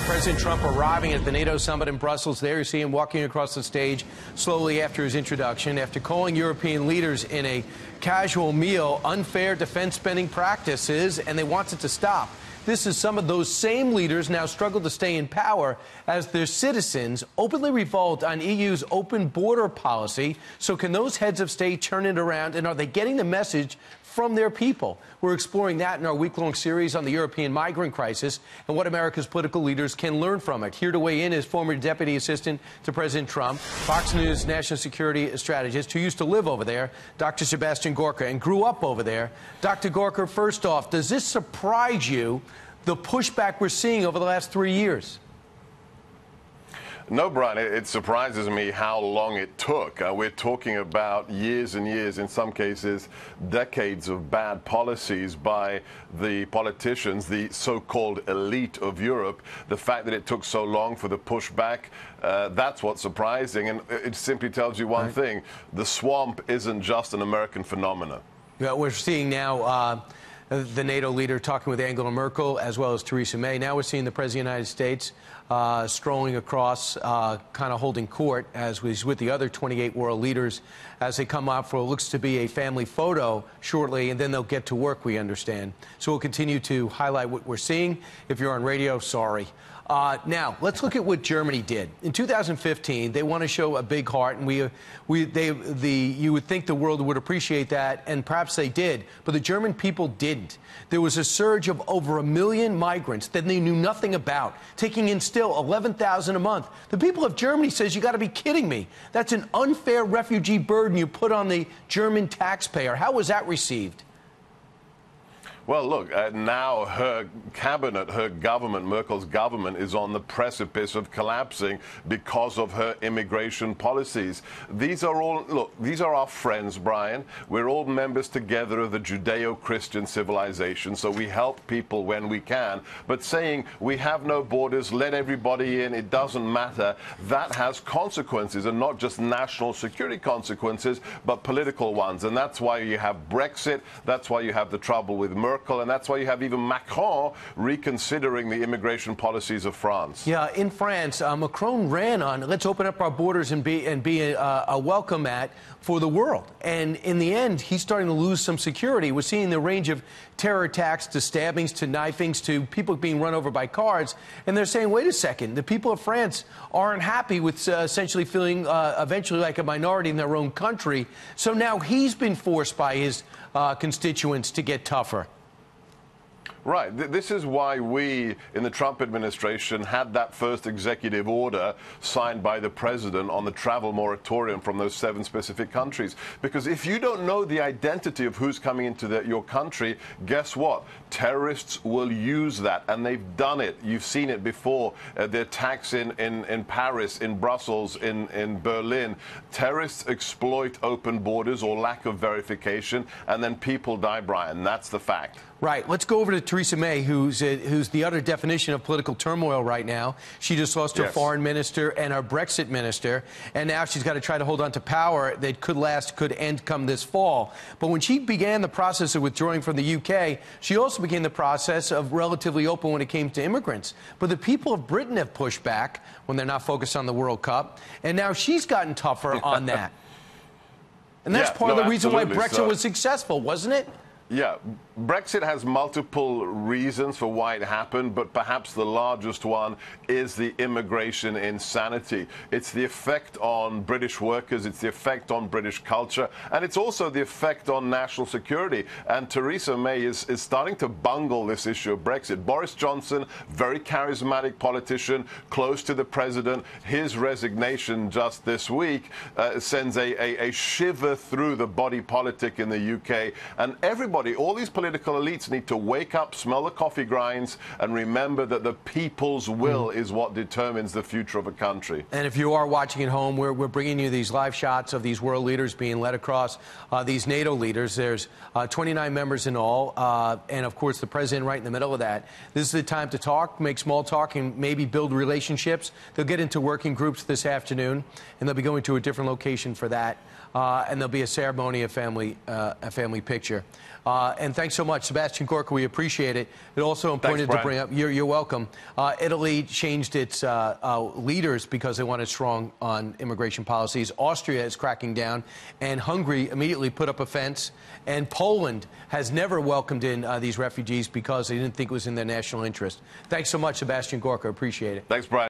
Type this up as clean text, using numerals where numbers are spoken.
President Trump arriving at the NATO summit in Brussels. There you see him walking across the stage slowly after his introduction, after calling European leaders in a casual meal unfair defense spending practices, and they wanted to stop. This is some of those same leaders now struggle to stay in power as their citizens openly revolt on EU's open border policy. So can those heads of state turn it around, and are they getting the message from their people? We're exploring that in our week-long series on the European migrant crisis and what America's political leaders can learn from it. Here to weigh in is former Deputy Assistant to President Trump, Fox News national security strategist who used to live over there, Dr. Sebastian Gorka, and grew up over there. Dr. Gorka, first off, does this surprise you, the pushback we're seeing over the last 3 years? No, Brian, it surprises me how long it took. We're talking about years and years, in some cases, decades of bad policies by the politicians, the so-called elite of Europe. The fact that it took so long for the pushback, that's what's surprising. And it simply tells you one thing. The swamp isn't just an American phenomenon. Yeah, we're seeing now the NATO leader talking with Angela Merkel as well as Theresa May. Now we're seeing the President of the United States strolling across, kind of holding court as he's with the other 28 world leaders as they come out for what looks to be a family photo shortly, and then they'll get to work, we understand. So we'll continue to highlight what we're seeing. If you're on radio, sorry. Now, let's look at what Germany did. In 2015, they want to show a big heart, and you would think the world would appreciate that, and perhaps they did, but the German people didn't. There was a surge of over 1 million migrants that they knew nothing about, taking in still 11,000 a month. The people of Germany says, you got to be kidding me. That's an unfair refugee burden you put on the German taxpayer. How was that received? Well, look, now her cabinet, her government, Merkel's government, is on the precipice of collapsing because of her immigration policies. These are all, look, these are our friends, Brian. We're all members together of the Judeo-Christian civilization, so we help people when we can. But saying we have no borders, let everybody in, it doesn't matter, that has consequences, and not just national security consequences, but political ones. And that's why you have Brexit, that's why you have the trouble with Merkel, and that's why you have even Macron reconsidering the immigration policies of France. Yeah, in France, Macron ran on, let's open up our borders and be a welcome mat for the world. And in the end, he's starting to lose some security. We're seeing the range of terror attacks to stabbings to knifings to people being run over by cars. And they're saying, wait a second, the people of France aren't happy with essentially feeling eventually like a minority in their own country. So now he's been forced by his constituents to get tougher. Right. This is why we, in the Trump administration, had that first executive order signed by the president on the travel moratorium from those 7 specific countries. Because if you don't know the identity of who's coming into your country, guess what? Terrorists will use that, and they've done it. You've seen it before. The attacks in Paris, in Brussels, in Berlin. Terrorists exploit open borders or lack of verification, and then people die, Brian. That's the fact. Right. Let's go over to Theresa May, who's the utter definition of political turmoil right now. She just lost her foreign minister and her Brexit minister, and now she's got to try to hold on to power that could end come this fall. But when she began the process of withdrawing from the UK, she also began the process of relatively open when it came to immigrants. But the people of Britain have pushed back when they're not focused on the World Cup, and now she's gotten tougher on that. And that's part of the reason why Brexit was successful, wasn't it? Yeah, Brexit has multiple reasons for why it happened, but perhaps the largest one is the immigration insanity. It's the effect on British workers, it's the effect on British culture, and it's also the effect on national security. And Theresa May is starting to bungle this issue of Brexit. Boris Johnson, very charismatic politician, close to the president, his resignation just this week sends a shiver through the body politic in the UK, and everybody, all these political elites need to wake up, smell the coffee grinds, and remember that the people's will is what determines the future of a country. And if you are watching at home, we're bringing you these live shots of these world leaders being led across, these NATO leaders. There's 29 members in all, and of course the president right in the middle of that. This is the time to talk, make small talk, and maybe build relationships. They'll get into working groups this afternoon, and they'll be going to a different location for that. And there'll be a ceremony, a family picture. And thanks so much, Sebastian Gorka. We appreciate it. It's also important to bring up. You're welcome. Italy changed its leaders because they wanted strong on immigration policies. Austria is cracking down, and Hungary immediately put up a fence. And Poland has never welcomed in these refugees because they didn't think it was in their national interest. Thanks so much, Sebastian Gorka. Appreciate it. Thanks, Brian.